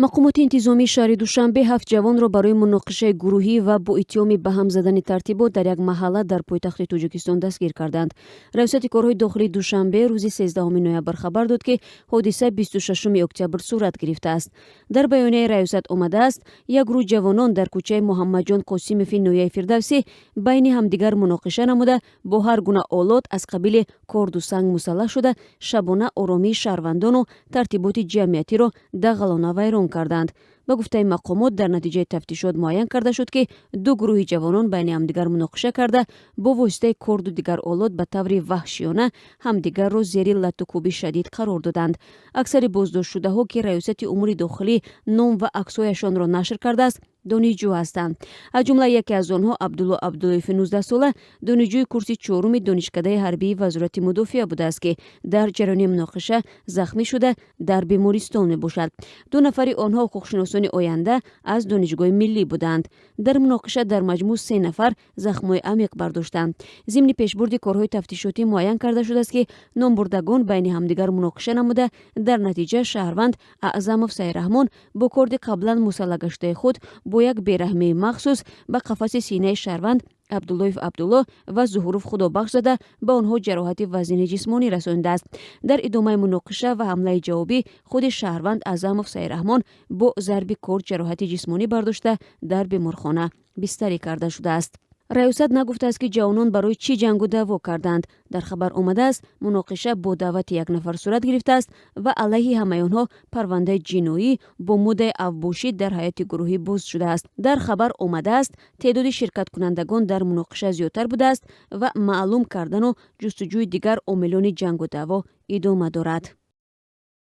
мақомоти интизомии шаҳри душанбе 7 ҷавонро барои муноқишаи гурӯҳӣ ва бо иттиҳоми ба ҳам задани тартибот дар як маҳалла дар пойтахти Тоҷикистон дастгир карданд. Раёсати корҳои дохилии Душанбе рӯзи 13 ноябр хабар дод, ки ҳодиса 26 октябр сурат гирифтааст. Дар баёнияи раёсат омадааст, як гурӯҳ ҷавонон дар кӯчаи Муҳаммадҷон Қосимови ноҳияи Фирдавсӣ байни ҳамдигар муноқиша намуда, бо ҳар гуна олот аз қабили корду санг мусаллаҳ шуда, шабона оромии шаҳрвандону тартиботи ҷамъиятиро дағалона вайрон карданд. ба гуфтаи мақомот, дар натиҷаи тафтишот муайян карда шуд, ки ду гурӯҳи ҷавонон байни ҳамдигар муноқиша карда, бо воситаи корду дигар олот ба таври ваҳшиёна ҳамдигарро зери латту кӯби шадид қарор доданд. Аксари боздоштшудаҳо, ки раёсати умури дохилӣ ном ва аксҳояшонро нашр кардааст, донишҷӯ ҳастанд. аз ҷумла яке аз онҳо Абдулло Абдуллоев 19-сола донишҷӯи курси 4-уми донишкадаи ҳарбии вазорати мудофиа будааст, ки дар ҷараёни муноқиша захмӣ шуда дар бемористон мебошад. ду нафари онҳо ҳуқуқшиносони оянда аз донишгоҳи миллӣ буданд. дар муноқиша дар маҷмӯъ 3 нафар захмҳои амиқ бардоштанд. зимни пешбурди корҳои тафтишотӣ муайян карда шудааст, ки номбурдагон байни ҳамдигар муноқиша намуда, дар натиҷа шаҳрванд Аъзамов Сайраҳмон бо корди қаблан мусаллаҳ гаштаи худ бо як бераҳмии махсус ба қафаси синаи шаҳрванд Абдуллоев Абдулло ва Зуҳуров Худобахш зада ба онҳо ҷароҳати вазнини ҷисмонӣ расонидааст. дар идомаи муноқиша ва ҳамлаи ҷавобӣ худи шаҳрванд Аъзамов Сайраҳмон бо зарби корд ҷароҳати ҷисмонӣ бардошта дар беморхона бистарӣ карда шудааст. раёсат нагуфтааст, ки ҷавонон барои чӣ ҷангу даъво карданд. дар хабар омадааст, муноқиша бо даъвати як нафар сурат гирифтааст ва алайҳи ҳамаи онҳо парвандаи ҷиноӣ бо муддаи авбошӣ дар ҳайати гурӯҳӣ боз шудааст. дар хабар омадааст, теъдоди ширкаткунандагон дар муноқиша зиёдтар будааст ва маълум кардану ҷустуҷӯи дигар омилони ҷангу даъво идома дорад.